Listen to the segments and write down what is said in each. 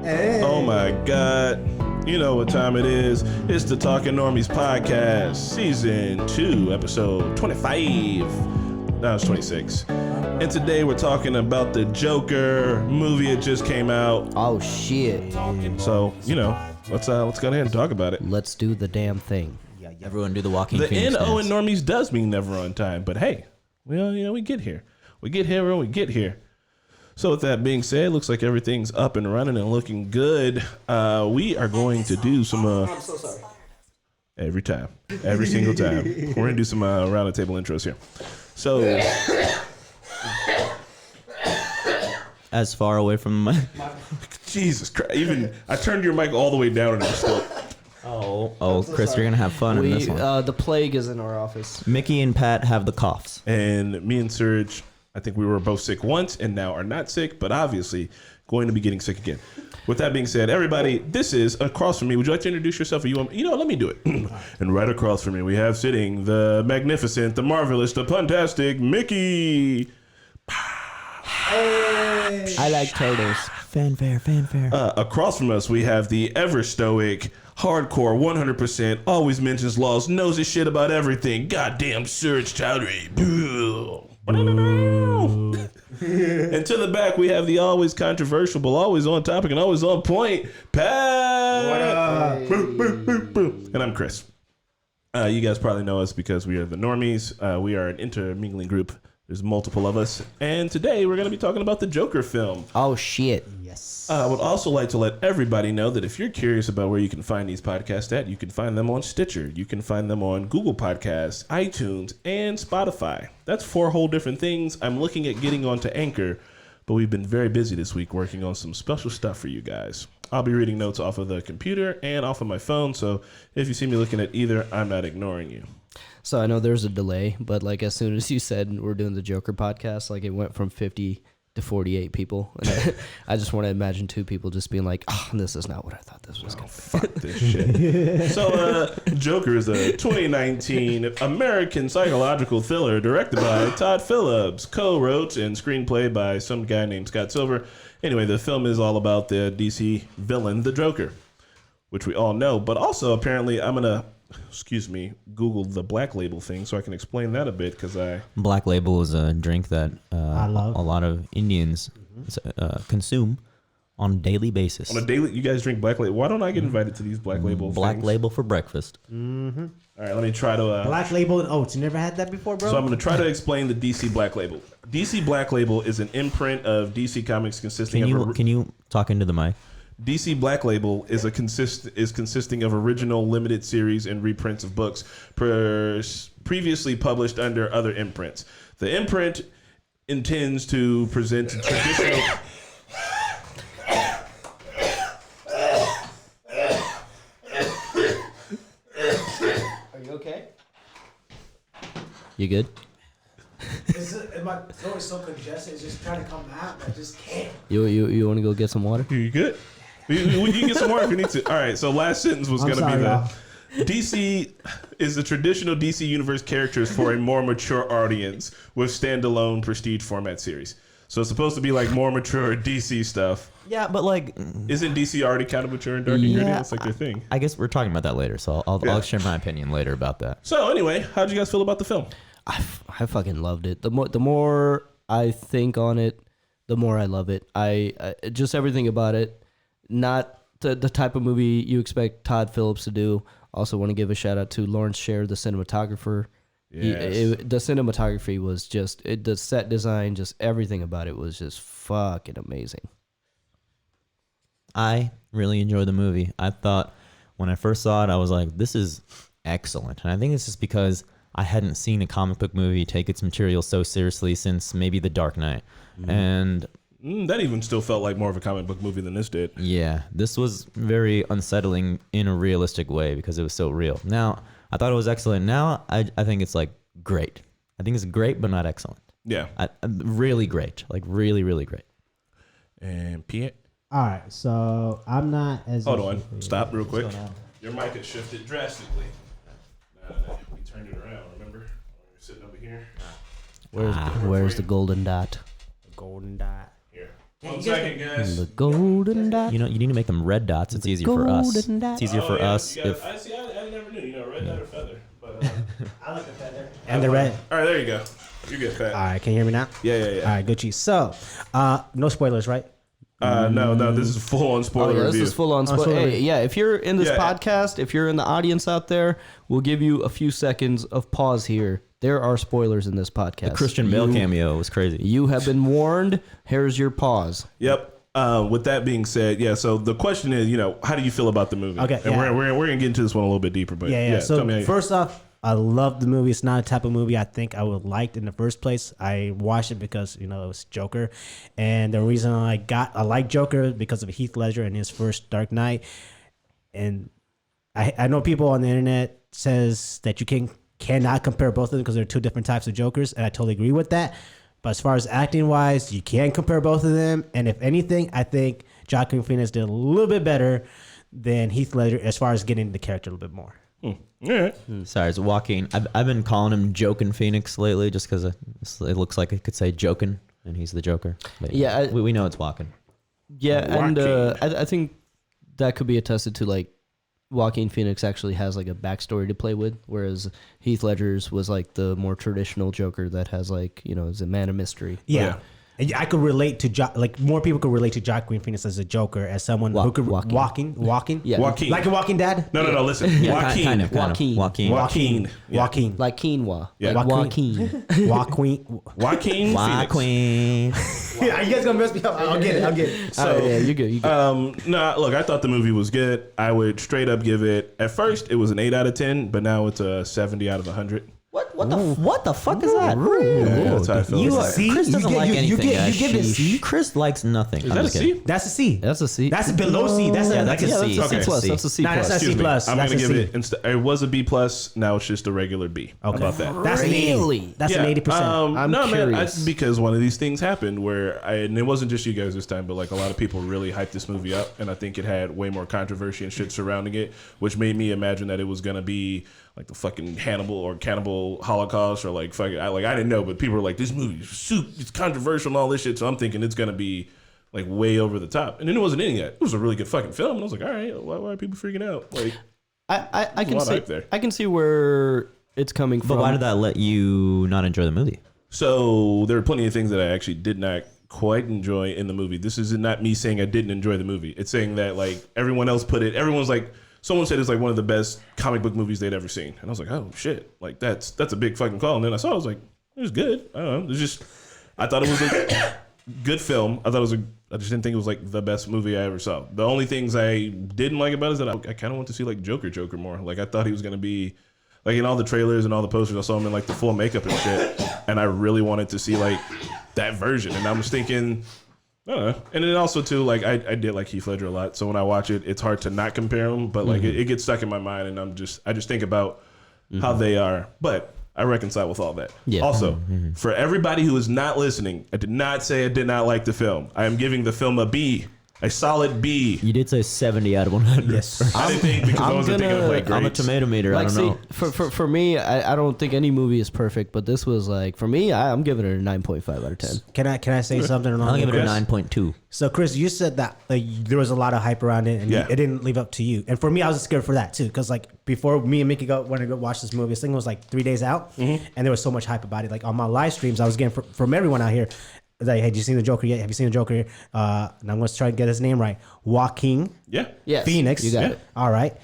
Hey. Oh my God. You know what time it is. It's the Talking Normies podcast, season 2, episode 25. Now it's 26. And today we're talking about the Joker movie. It just came out. Oh shit. So, let's go ahead and talk about it. Let's do the damn thing. Everyone do the walking The Phoenix N-O in dance. Normies does mean never on time, but hey, well, we get here. We get here when we get here. So with that being said, looks like everything's up and running and looking good. We are going to do some... I'm so sorry. Every single time. We're going to do some round the table intros here. So... As far away from the mic. Jesus Christ. Even I turned your mic all the way down and it was still... Oh, Chris, you're going to have fun in this one. The plague is in our office. Mickey and Pat have the coughs. And me and Serge, I think we were both sick once and now are not sick, but obviously going to be getting sick again. With that being said, everybody, this is across from me. Would you like to introduce yourself? Or let me do it. And right across from me, we have sitting the magnificent, the marvelous, the puntastic Mickey. I like turtles. Fanfare. Across from us, we have the ever stoic, hardcore, 100%, always mentions laws, knows his shit about everything. Goddamn Serge Chowdhury. And to the back, we have the always controversial, but always on topic and always on point, Pat. What up? Hey. And I'm Chris. You guys probably know us because we are the Normies. We are an intermingling group. There's multiple of us. And today we're going to be talking about the Joker film. Oh shit. Yes. I would also like to let everybody know that if you're curious about where you can find these podcasts at, you can find them on Stitcher. You can find them on Google Podcasts, iTunes, and Spotify. That's 4 whole different things. I'm looking at getting onto Anchor, but we've been very busy this week working on some special stuff for you guys. I'll be reading notes off of the computer and off of my phone, so if you see me looking at either, I'm not ignoring you. So I know there's a delay, but like as soon as you said we're doing the Joker podcast, like it went from 50 to 48 people. And I just want to imagine 2 people just being like, "Oh, this is not what I thought this was going to be." Fuck this shit. So, Joker is a 2019 American psychological thriller directed by Todd Phillips, co-wrote and screenplay by some guy named Scott Silver. Anyway, the film is all about the DC villain, the Joker, which we all know. But also, apparently, I'm going to... Google the Black Label thing so I can explain that a bit because Black Label is a drink that I love. a lot of Indians consume on a daily basis. on a daily... You guys drink Black Label. Why don't I get invited to these Black Label Black things? Label for breakfast. All right, let me try to... Black Label and oats. You never had that before, bro? So I'm going to try to explain the DC Black Label. DC Black Label is an imprint of DC Comics consisting Can you talk into the mic? DC Black Label is consisting of original limited series and reprints of books previously published under other imprints. The imprint intends to present traditional... Are you okay? You good? My throat is so congested. It's just trying to come out. I just can't. You want to go get some water? You good? You can get some more if you need to. All right, so last sentence was going to be y'all. DC is the traditional DC Universe characters for a more mature audience with standalone prestige format series. So it's supposed to be like more mature DC stuff. Yeah, but like... Isn't DC already kind of mature and dark and gritty? That's like their thing. I guess we're talking about that later, so I'll share my opinion later about that. So anyway, how'd you guys feel about the film? I fucking loved it. The more I think on it, the more I love it. I just everything about it. Not the type of movie you expect Todd Phillips to do. Also want to give a shout out to Lawrence Sher, the cinematographer. Yes. The cinematography was just, the set design, just everything about it was just fucking amazing. I really enjoyed the movie. I thought when I first saw it, I was like, this is excellent. And I think it's just because I hadn't seen a comic book movie take its material so seriously since maybe The Dark Knight. And that even still felt like more of a comic book movie than this did. yeah, this was very unsettling in a realistic way because it was so real. Now, I thought it was excellent. Now, I think it's like great. I think it's great, but not excellent. Yeah. Really great. Like really, really great. And Pierre? All right, so I'm not as... Hold on. Stop real quick. What's going on? Your mic has shifted drastically. We turned it around, remember? When you're sitting over here. Where's the golden dot? Golden dot. Here. 1 second, guys. The golden dot. You know, you need to make them red dots. It's easier for us. golden dot. It's easier for us You got- if. I see. I never knew. You know, red dot or feather. But, I like the feather. And the red. all right, there you go. You're good, Pat. All right, can you hear me now? Yeah. All right, Gucci. So, no spoilers, right? No, this is full on Oh spoiler yeah, review. this is full on spoiler. spoiler. Hey, yeah, if you're in this Yeah. podcast, if you're in the audience out there, we'll give you a few seconds of pause here. There are spoilers in this podcast. Christian Bale cameo was crazy. You have been warned. Here's your pause. Yep. With that being said, yeah. So the question is, how do you feel about the movie? Okay, and yeah. we're gonna get into this one a little bit deeper, but Yeah. tell So me how you- first off, I love the movie. It's not a type of movie I think I would liked in the first place. I watched it because it was Joker, and the reason I like Joker is because of Heath Ledger and his first Dark Knight. And I know people on the internet says that you cannot compare both of them because they're two different types of Jokers, and I totally agree with that. But as far as acting wise, you can compare both of them. And if anything, I think Joaquin Phoenix did a little bit better than Heath Ledger as far as getting the character a little bit more. All right. Sorry, it's Joaquin. I've been calling him Jokin' Phoenix lately just because it looks like it could say Jokin, and he's the Joker. But Yeah, we know it's Joaquin. Yeah, and Joaquin. I think that could be attested to like Joaquin Phoenix actually has like a backstory to play with, whereas Heath Ledger's was like the more traditional Joker that has like is a man of mystery. Yeah. And I could relate to more people could relate to Joaquin Phoenix as a Joker, as someone who could Joaquin. walking. Yeah. Joaquin. Like a Walking Dad. No. Listen, Joaquin. Kind of. Joaquin. Joaquin. Joaquin. Yeah. Joaquin. Like quinoa. Yeah. Like Joaquin. Joaquin. Joaquin. Joaquin. Phoenix. Joaquin. Yeah, you guys gonna mess me up? I'll get it. So, yeah, you're good. look, I thought the movie was good. I would straight up give it. At first, it was an 8 out of 10, but now it's a 70 out of 100. What the fuck is that? Yeah, that's how I feel. You Is are, C? Chris doesn't You like get- you anything. get- guys. you give it a C? Chris likes nothing. I'm that a just kidding. C? That's a C. That's a C. That's below C. That's Yeah, like that's a a C. C. Okay. C plus. C. That's a C Nah, plus. that's not C Excuse me. plus. I'm That's gonna a give C. it. It was a B plus. Now it's just a regular B. How about that? That's an 80. Really? That's an 80%. I'm no, man, curious. because one of these things happened where, and it wasn't just you guys this time, but like a lot of people really hyped this movie up, and I think it had way more controversy and shit surrounding it, which made me imagine that it was gonna be like the fucking Hannibal or Cannibal Holocaust or like fucking. I didn't know, but people were like, this movie it's controversial and all this shit, so I'm thinking it's gonna be like way over the top, and then it wasn't any of that. It was a really good fucking film, and I was like, all right, why are people freaking out? Like, I can lot of see. hype there. I can see where it's coming from. But why did that let you not enjoy the movie? so there are plenty of things that I actually did not quite enjoy in the movie. This is not me saying I didn't enjoy the movie. It's saying that like everyone else put it. Everyone's like, someone said it's like one of the best comic book movies they'd ever seen, and I was like, oh shit, like that's a big fucking call. And then I saw, it, I was like, it was good. I don't know. It's just, I thought it was a good film. I just didn't think it was like the best movie I ever saw. The only things I didn't like about it is that I kind of want to see like Joker more. Like I thought he was gonna be like in all the trailers and all the posters. I saw him in like the full makeup and shit, and I really wanted to see like that version. And I was thinking, I don't know. And then also too, like I did like Heath Ledger a lot, so when I watch it, it's hard to not compare them. But like it gets stuck in my mind, and I just think about how they are. But I reconcile with all that. Yeah. Also, for everybody who is not listening, I did not say I did not like the film. I am giving the film a B. A solid B. You did say 70 out of 100. Yes. I didn't think because I I'm wasn't thinking of like On the grades. tomato meter, I Like, don't know. for me, I don't think any movie is perfect, but this was like for me, I'm giving it a 9.5 out of 10. Can I say something along I'll give it a Yes. 9.2. So, Chris, you said that there was a lot of hype around it, and Yeah. it didn't live up to you. And for me, I was scared for that too, because like before me and Mickey went to go watch this movie, this thing was like 3 days out, and there was so much hype about it. Like on my live streams, I was getting from everyone out here. Like, hey, have you seen the Joker yet? Have you seen the Joker? And I'm going to try to get his name right. Joaquin Yeah. Yes, Phoenix. you got it. All right.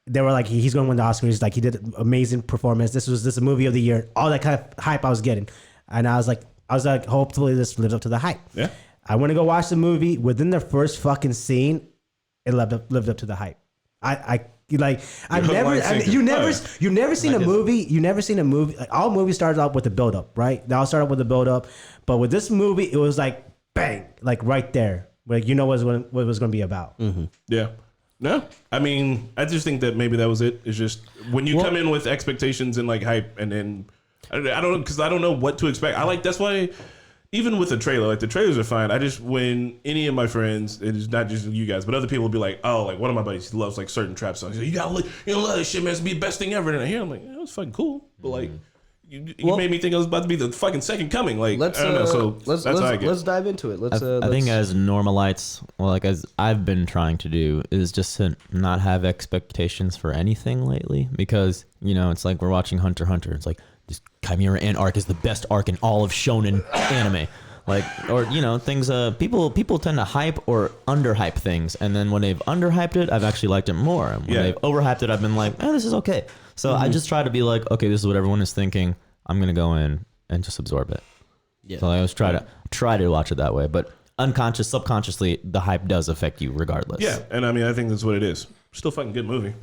They were like, he's going to win the Oscars. Like, he did an amazing performance. This is a movie of the year. All that kind of hype I was getting. And I was like, hopefully this lives up to the hype. Yeah. I went to go watch the movie. Within the first fucking scene, it lived up to the hype. You never seen a movie. Like, all movies started out with a build up, right? They all started with a build up, but with this movie, it was like bang, like right there, like you know what it was going to be about. Yeah. No, I mean, I just think that maybe that was it. It's just when you come in with expectations and like hype, and then I don't, because I don't know what to expect. That's why even with the trailer, like the trailers are fine. I just, when any of my friends, it's not just you guys, but other people will be like, oh, like one of my buddies, he loves like certain trap songs. He's like, you gotta love this shit, man. It's be the best thing ever. And I hear, I'm like, yeah, it was fucking cool, but like, You made me think it was about to be the fucking second coming. Like, Let's I don't know. So let's that's how I get. let's dive into it. I think as normalites, well, like as I've been trying to do, is just to not have expectations for anything lately, because it's like we're watching Hunter x Hunter. It's like this Chimera Ant arc is the best arc in all of shonen anime. Like, or things. People tend to hype or underhype things, and then when they've underhyped it, I've actually liked it more. And when they've overhyped it, I've been like, this is okay. So I just try to be like, okay, this is what everyone is thinking. I'm gonna go in and just absorb it. Yeah. So I always try to watch it that way, but subconsciously, the hype does affect you regardless. Yeah, and I mean, I think that's what it is. Still fucking good movie.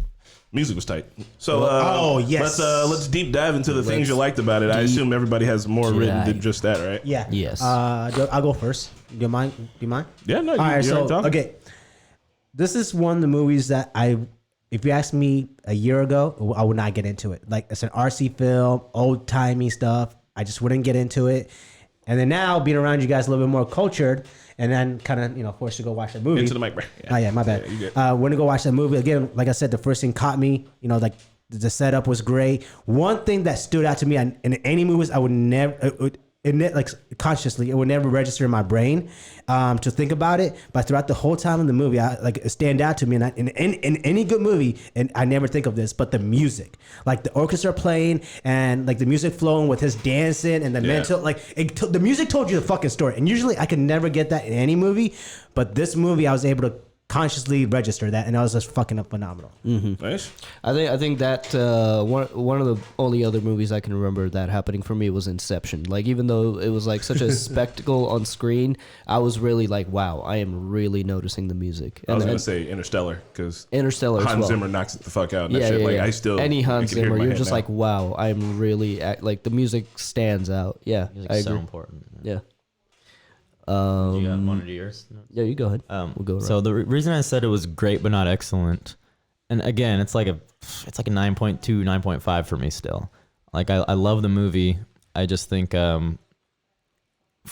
Music was tight. So, yes. Let's deep dive into the things you liked about it. I assume everybody has more written than just that, right? Yeah. Yes. I'll go first. Do you mind? Yeah, no. All right. you're So, okay. This is one of the movies that if you asked me a year ago, I would not get into it. Like, it's an RC film, old timey stuff. I just wouldn't get into it. And then now, being around you guys a little bit more cultured, and then kind of forced to go watch that movie. Into the mic, bro. Oh yeah, my bad. Went to go watch that movie again. Like I said, the first thing caught me. Like the setup was great. One thing that stood out to me in any movies, I would never. Like consciously, it would never register in my brain to think about it. But throughout the whole time in the movie, it stand out to me. And in any good movie, and I never think of this, but the music, like the orchestra playing and like the music flowing with his dancing and the mental, like the music told you the fucking story. And usually, I can never get that in any movie, but this movie, I was able to consciously register that, and that was just fucking phenomenal. Mm-hmm. Nice. I think that one of the only other movies I can remember that happening for me was Inception. Like, even though it was like such a spectacle on screen, I was really like, wow, I am really noticing the music. I was gonna say Interstellar, because Interstellar Hans as well. Zimmer knocks it the fuck out. And that shit. Like, I still any Hans I can hear it in Zimmer, my you're head just now. like, wow, I'm really like the music stands out. Yeah, Music's I agree. so important. Yeah. You got one of yours? Yeah, you go ahead. We'll go around. So the reason I said it was great but not excellent, and again, it's like a 9.2, 9.5 for me still. Like, I love the movie. I just think for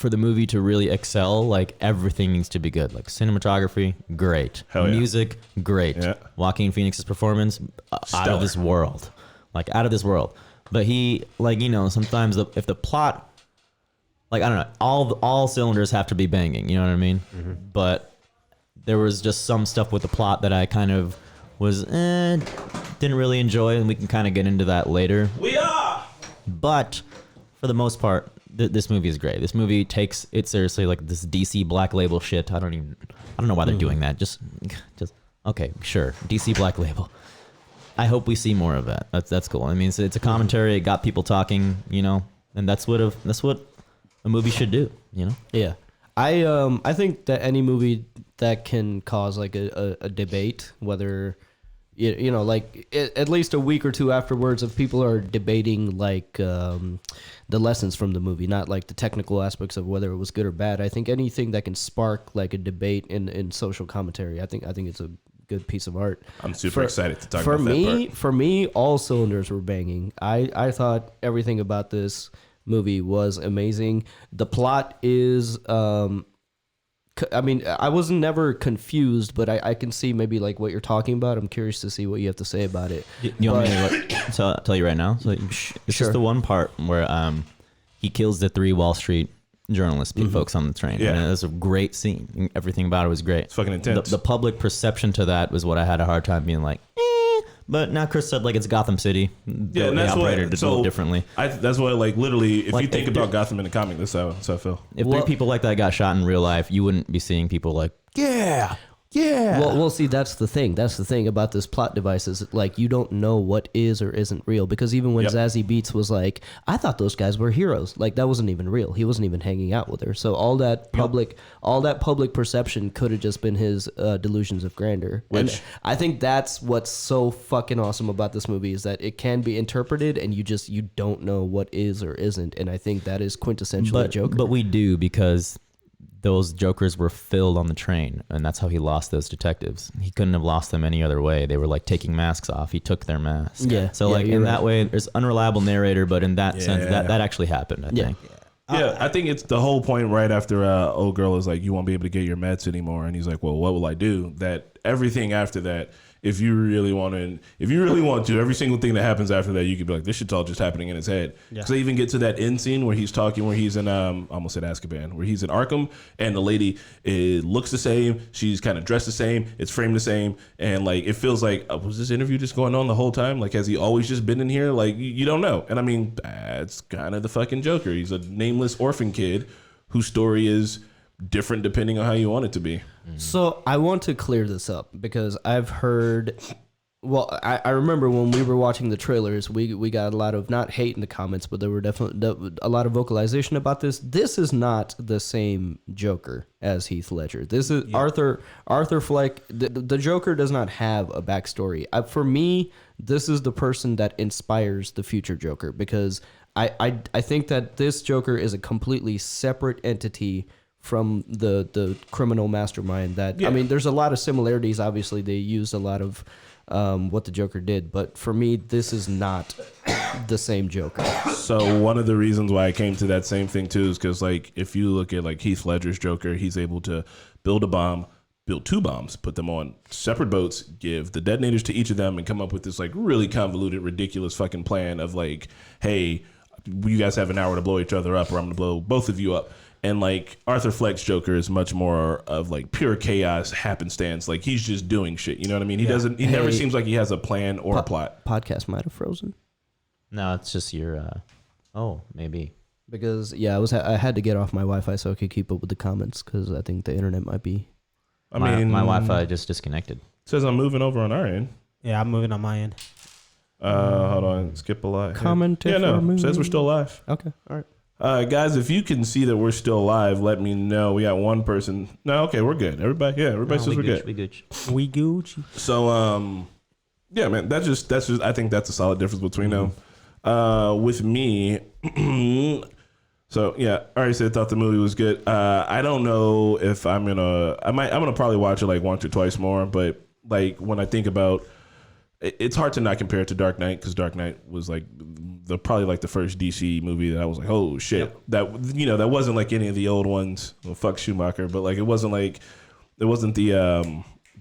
the movie to really excel, like, everything needs to be good. Like, cinematography, great. Hell yeah. Music, great. Yeah. Joaquin Phoenix's performance, out of this world. Like, out of this world. But he, like, sometimes if the plot, like, I don't know, all cylinders have to be banging, you know what I mean? Mm-hmm. But there was just some stuff with the plot that I kind of was, didn't really enjoy, and we can kind of get into that later. We are! But for the most part, this movie is great. This movie takes it seriously, like this DC Black Label shit. I don't know why they're doing that. Just okay, sure, DC Black Label. I hope we see more of that. That's cool. I mean, it's a commentary. It got people talking, and that's what a movie should do, Yeah, I think that any movie that can cause like a debate, whether like at least a week or two afterwards, if people are debating like the lessons from the movie, not like the technical aspects of whether it was good or bad. I think anything that can spark like a debate in social commentary, I think it's a good piece of art. I'm super excited to talk about that part. For me, all cylinders were banging. I thought everything about this movie was amazing. The plot is I mean, I was never confused, but I can see maybe like what you're talking about. I'm curious to see what you have to say about it. You want me to tell you right now? So it's just the one part where he kills the 3 Wall Street journalists, folks on the train. Yeah. And it was a great scene. Everything about it was great. It's fucking intense. The public perception to that was what I had a hard time being like, But now Chris said like it's Gotham City. Yeah, and they that's operated what, a little differently. That's why, like, literally, if Like, you think if about Gotham in the comic, that's how I feel. If 3 people like that got shot in real life, you wouldn't be seeing people like, yeah. Well, see, that's the thing. That's the thing about this plot device is like you don't know what is or isn't real, because even when Zazie Beetz was like, I thought those guys were heroes, like that wasn't even real. He wasn't even hanging out with her. So all that public perception could have just been his delusions of grandeur. Which and I think that's what's so fucking awesome about this movie is that it can be interpreted and you don't know what is or isn't. And I think that is quintessentially Joker. But we do, because those Jokers were filled on the train, and that's how he lost those detectives. He couldn't have lost them any other way. They were like taking masks off. He took their masks. Yeah. So like in that way, there's unreliable narrator, but in that sense, that actually happened, I think. Yeah, I think it's the whole point right after old girl is like, you won't be able to get your meds anymore. And he's like, well, what will I do? That everything after that, if you really want to, every single thing that happens after that, you could be like, this shit's all just happening in his head. Because they even get to that end scene where he's talking, where he's in, almost said Azkaban, where he's in Arkham, and the lady looks the same, she's kind of dressed the same, it's framed the same, and like it feels like, was this interview just going on the whole time? Like, has he always just been in here? Like, you don't know. And I mean, that's kind of the fucking Joker. He's a nameless orphan kid whose story is different depending on how you want it to be. So I want to clear this up because I've heard. Well, I remember when we were watching the trailers, we got a lot of not hate in the comments, but there were definitely a lot of vocalization about this. This is not the same Joker as Heath Ledger. This is Arthur Fleck. The Joker does not have a backstory. For me, this is the person that inspires the future Joker because I think that this Joker is a completely separate entity from the criminal mastermind that I mean, there's a lot of similarities. Obviously, they used a lot of what the Joker did, but for me, this is not the same Joker. So one of the reasons why I came to that same thing too is because like if you look at like Heath Ledger's Joker, he's able to build two bombs, put them on separate boats, give the detonators to each of them, and come up with this like really convoluted, ridiculous fucking plan of like, hey, you guys have an hour to blow each other up, or I'm gonna blow both of you up. And like Arthur Fleck's Joker is much more of like pure chaos, happenstance. Like he's just doing shit. You know what I mean? He doesn't. He never seems like he has a plan or a plot. Podcast might have frozen No, it's just your. Oh, maybe. because I had to get off my Wi-Fi so I could keep up with the comments because I think the internet might be. My Wi-Fi just disconnected. Says I'm moving over on our end. Yeah, I'm moving on my end. Hold on, skip a live. Comment. Yeah, no, says we're still live. Okay, all right. Guys, if you can see that we're still live, let me know. We got one person. No, okay, we're good. Everybody says we're good. We Gucci. So, yeah, man, that's just. I think that's a solid difference between them. With me, so yeah, I already said thought the movie was good. I don't know if I'm gonna probably watch it like once or twice more, but like when I think about. It's hard to not compare it to Dark Knight because Dark Knight was like probably like the first DC movie that I was like, oh shit, that wasn't like any of the old ones. Well, fuck Schumacher, but like it wasn't the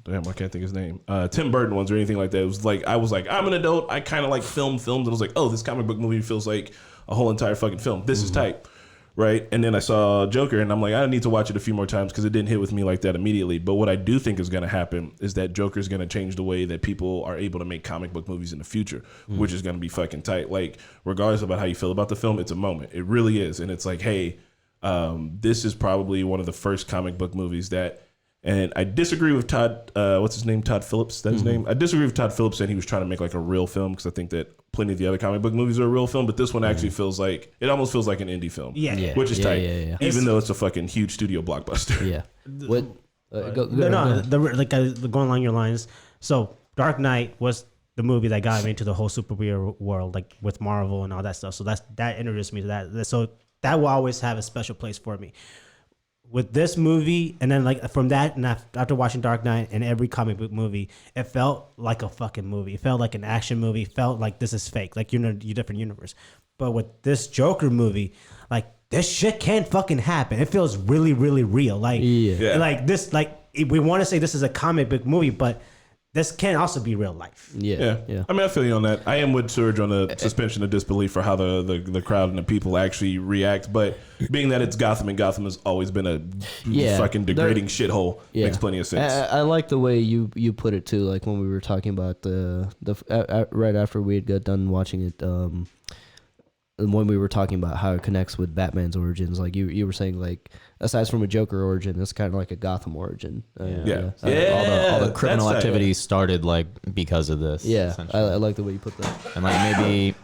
damn, I can't think his name, Tim Burton ones or anything like that. It was like I was like, I'm an adult. I kind of like films, and I was like, oh, this comic book movie feels like a whole entire fucking film. This is tight. Right. And then I saw Joker and I'm like, I need to watch it a few more times because it didn't hit with me like that immediately. But what I do think is going to happen is that Joker is going to change the way that people are able to make comic book movies in the future, which is going to be fucking tight. Like, regardless about how you feel about the film, it's a moment. It really is. And it's like, hey, this is probably one of the first comic book movies that. And I disagree with Todd, what's his name? Todd Phillips, that's his name? I disagree with Todd Phillips saying he was trying to make like a real film because I think that plenty of the other comic book movies are a real film, but this one actually feels like, it almost feels like an indie film. Yeah. Which is tight. Yeah. Even though it's a fucking huge studio blockbuster. Yeah. What? Go Going along your lines. So Dark Knight was the movie that got me into the whole superhero world, like with Marvel and all that stuff. So that introduced me to that. So that will always have a special place for me. With this movie, and then like from that, and after watching Dark Knight and every comic book movie, it felt like a fucking movie. It felt like an action movie. It felt like this is fake, like you're in a different universe. But with this Joker movie, like this shit can't fucking happen. It feels really, really real. Like, like this, like we want to say this is a comic book movie, but this can also be real life. Yeah. I mean, I feel you on that. I am with Surge on the suspension of disbelief for how the crowd and the people actually react. But being that it's Gotham and Gotham has always been a fucking degrading shithole, makes plenty of sense. I like the way you put it too. Like when we were talking about the right after we had got done watching it. When we were talking about how it connects with Batman's origins, like you were saying, like aside from a Joker origin, it's kind of like a Gotham origin. All the criminal activity started like because of this. Yeah, I like the way you put that. And like maybe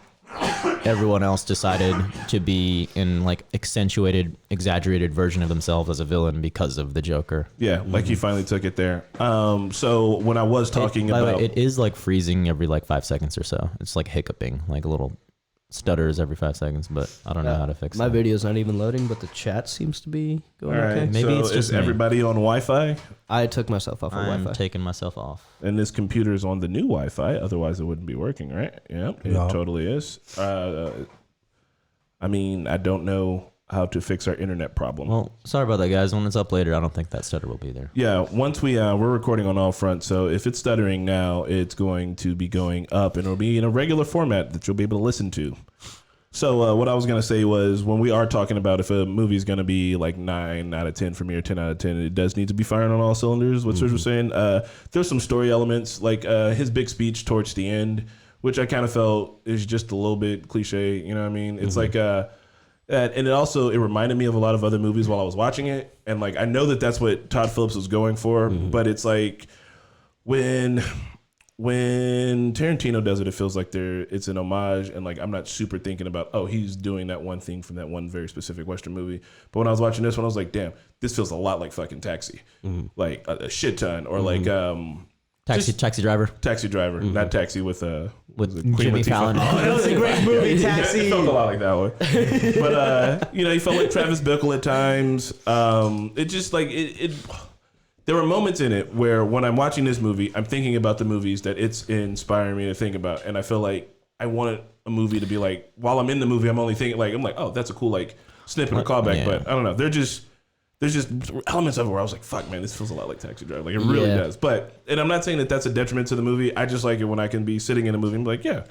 everyone else decided to be in like accentuated, exaggerated version of themselves as a villain because of the Joker. Yeah, like he finally took it there. So when I was talking by about, the way, it is like freezing every like 5 seconds or so. It's like hiccuping, like a little stutters every 5 seconds, but I don't know how to fix my that. video's not even loading, but the chat seems to be going all right, okay. Maybe so it's just is me. everybody on Wi-Fi? I took myself off of I'm Wi-Fi. taking myself off. And this computer is on the new Wi-Fi, otherwise it wouldn't be working, right? Yeah, it totally is. I mean, I don't know how to fix our internet problem. Well, sorry about that, guys. When it's up later, I don't think that stutter will be there. Yeah, once we're recording on all fronts, so if it's stuttering now, it's going to be going up, and it'll be in a regular format that you'll be able to listen to. So what I was going to say was, when we are talking about if a movie is going to be like 9 out of 10 for me or 10 out of 10, it does need to be firing on all cylinders, what Serge was saying. There's some story elements, like his big speech towards the end, which I kind of felt is just a little bit cliche, you know what I mean? It's like... and it reminded me of a lot of other movies while I was watching it, and like I know that that's what Todd Phillips was going for, but it's like when Tarantino does it, it feels like it's an homage, and like I'm not super thinking about he's doing that one thing from that one very specific Western movie. But when I was watching this one, I was like, damn, this feels a lot like fucking Taxi, like a shit ton, or like Taxi Driver. Taxi Driver, not Taxi with Jimmy Fallon. Oh, that was a great movie, Taxi. It felt a lot like that one. But, he felt like Travis Bickle at times. It just like, there were moments in it where when I'm watching this movie, I'm thinking about the movies that it's inspiring me to think about. And I feel like I wanted a movie to be like, while I'm in the movie, I'm only thinking like, oh, that's a cool like snippet or callback. Yeah. But I don't know. There's just elements of it where I was like, fuck, man, this feels a lot like Taxi Driver. Like, it really does. And I'm not saying that that's a detriment to the movie. I just like it when I can be sitting in a movie and be like, yeah.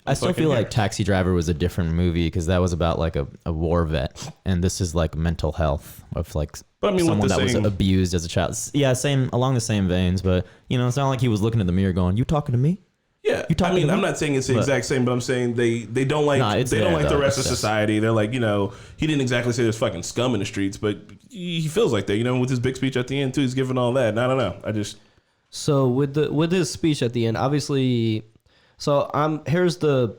I still feel like Taxi Driver was a different movie because that was about like a war vet, and this is like mental health of like someone that was abused as a child. Yeah, same along the same veins, but it's not like he was looking in the mirror going, "You talking to me?" Yeah, I'm not saying it's the exact same, but I'm saying they don't like the rest of society. They're like, he didn't exactly say there's fucking scum in the streets, but he feels like that. With his big speech at the end too, he's giving all that. And I don't know. So with his speech at the end, obviously, here's the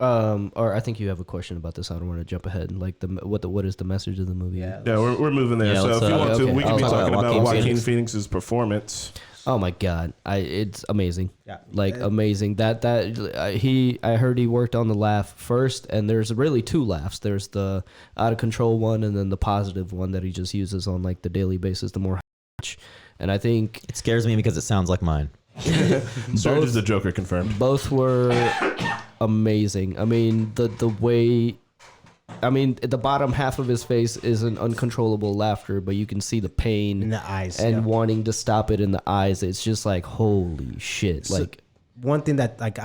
or I think you have a question about this. I don't want to jump ahead. Like what is the message of the movie? Yeah, we're moving there. So if you want to, we can be talking about Joaquin Phoenix's performance. Oh my God, it's amazing. Yeah, amazing. I heard he worked on the laugh first, and there's really two laughs. There's the out of control one, and then the positive one that he just uses on like the daily basis. The more, and I think it scares me because it sounds like mine. Serge is the Joker confirmed. Both were amazing. I mean the way. I mean, the bottom half of his face is an uncontrollable laughter, but you can see the pain in the eyes and wanting to stop it in the eyes. It's just like, holy shit. So like, one thing that like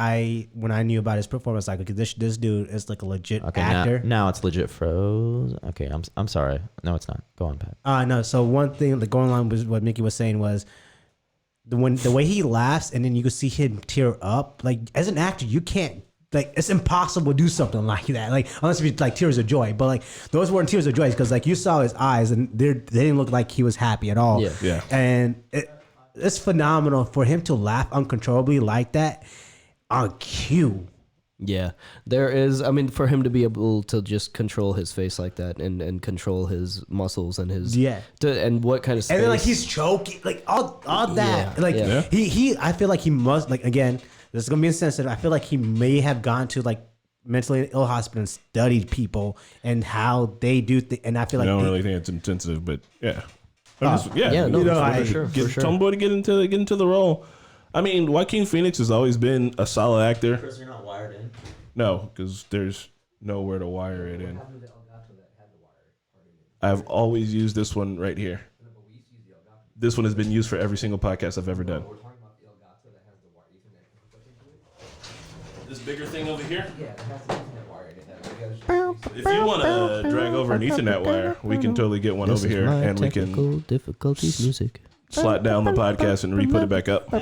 when I knew about his performance, like, okay, this dude is like a legit actor. Now it's legit froze. Okay, I'm sorry. No, it's not. Go on, Pat. No. So one thing like going along with what Mickey was saying was the way he laughs, and then you could see him tear up. Like, as an actor, you can't. Like, it's impossible to do something like that. Like, unless it's like tears of joy. But like, those weren't tears of joy because like you saw his eyes and they didn't look like he was happy at all. Yeah. And it's phenomenal for him to laugh uncontrollably like that on cue. Yeah, there is. I mean, for him to be able to just control his face like that and control his muscles and his and what kind of space. And then like he's choking, like all that. Like he I feel like he must, like, again, this is gonna be insensitive. I feel like he may have gone to like mentally ill hospital and studied people and how they do and I feel like I don't really think it's insensitive, but yeah. For sure. Tomboy to get into the role. I mean, Joaquin Phoenix has always been a solid actor. Chris, you're not wired in. No, because there's nowhere to wire it in. I've always used this one right here. This one has been used for every single podcast I've ever done. This bigger thing over here? Yeah, it has an Ethernet wire in it. If you want to drag over an Ethernet wire, we can totally get one over here, and we can difficulties music. Slot down the podcast and re-put it back up. I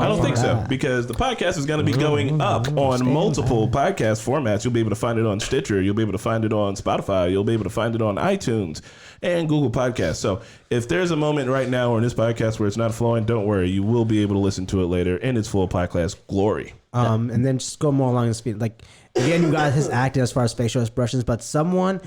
don't think so, because the podcast is going to be going up on multiple podcast formats. You'll be able to find it on Stitcher. You'll be able to find it on Spotify. You'll be able to find it on iTunes and Google Podcasts. So if there's a moment right now in this podcast where it's not flowing, don't worry. You will be able to listen to it later in its full podcast glory. And then just go more along the speed. Like, again, you got his acting as far as facial expressions, but someone's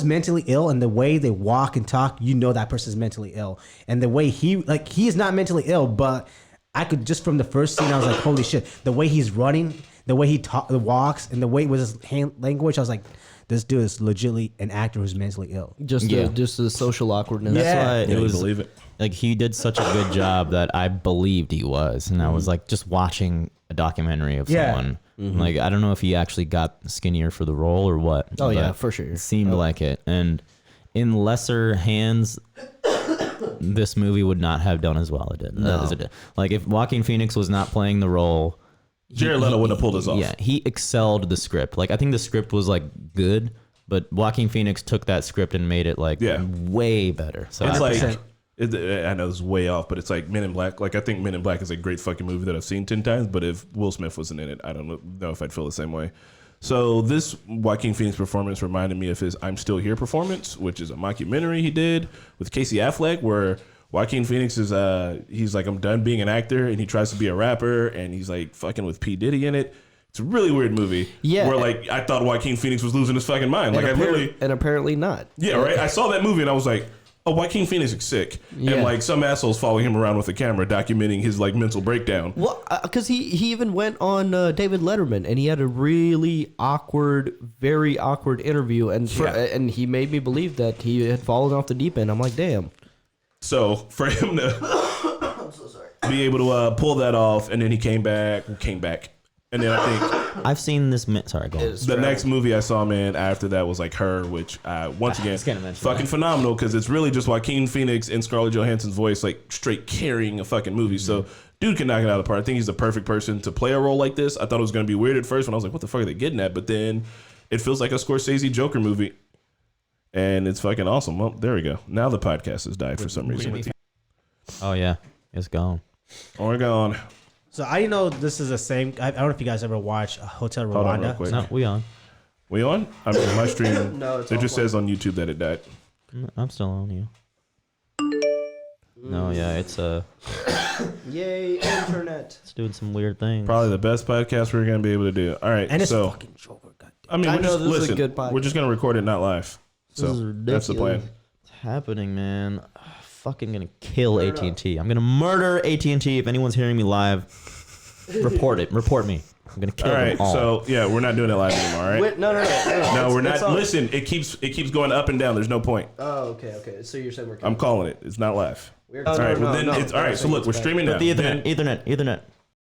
mentally ill, and the way they walk and talk, you know that person's mentally ill. And the way he is not mentally ill, but I could just from the first scene, I was like, holy shit. The way he's running, the way he walks, and the way with his hand language, I was like, this dude is legitimately an actor who's mentally ill. Just the social awkwardness. That's why it was believe it. Like, he did such a good job that I believed he was, and I was like just watching a documentary of someone Like, I don't know if he actually got skinnier for the role or what. Oh yeah, but for sure. it seemed like it. And in lesser hands, this movie would not have done as well as it did. Like, if Joaquin Phoenix was not playing the role, Jared Leto would have pulled us off. Yeah, he excelled the script. Like, I think the script was like good, but Joaquin Phoenix took that script and made it like way better. So It's I like, think- I know this is way off, but it's like Men in Black. Like, I think Men in Black is a great fucking movie that I've seen 10 times, but if Will Smith wasn't in it, I don't know if I'd feel the same way. So this Joaquin Phoenix performance reminded me of his I'm Still Here performance, which is a mockumentary he did with Casey Affleck, where Joaquin Phoenix is, he's like, I'm done being an actor, and he tries to be a rapper, and he's like fucking with P. Diddy in it. It's a really weird movie. Yeah. Where like, I thought Joaquin Phoenix was losing his fucking mind. Like, And apparently not. Yeah, right. I saw that movie and I was like, oh, Joaquin Phoenix is sick. Yeah. And like some assholes following him around with a camera documenting his like mental breakdown. Well, because he even went on David Letterman and he had a really awkward, very awkward interview, and and he made me believe that he had fallen off the deep end. I'm like, damn. So for him to I'm so sorry. be able to pull that off, and then he came back, and then I think I've seen this. Sorry, go on. the next movie I saw, man, after that was like Her, which once again, gonna mention fucking that. phenomenal because it's really just Joaquin Phoenix and Scarlett Johansson's voice, like straight carrying a fucking movie. So dude can knock it out of the park. I think he's the perfect person to play a role like this. I thought it was going to be weird at first when I was like, what the fuck are they getting at? But then it feels like a Scorsese Joker movie. And it's fucking awesome. Well, there we go. Now the podcast has died for some reason. Oh yeah, it's gone. We're gone. So I know this is the same. I don't know if you guys ever watched Hotel Hold on real Rwanda. quick. No, we on. We on? I mean, my stream. No, it's it just offline. says on YouTube that it died. I'm still on you. No, yeah, it's Yay, internet. it's doing some weird things. Probably the best podcast we're gonna be able to do. All right, And it's so fucking Joker. Goddamn. I mean, I we're know just this is a listen. good podcast. We're just gonna record it, not live. So This is that's the plan. What's happening, man? Fucking gonna kill AT&T. I'm gonna murder AT&T if anyone's hearing me live. Report it. Report me. I'm gonna kill All right, them all. so yeah, we're not doing it live anymore. All right. Wait, no. No, we're It's not. on. Listen, it keeps going up and down. There's no point. Oh, okay. So you're saying we're. I'm calling it. It's not live. We're All right. Well, then it's all right. So look, we're streaming now. the Then- Ethernet.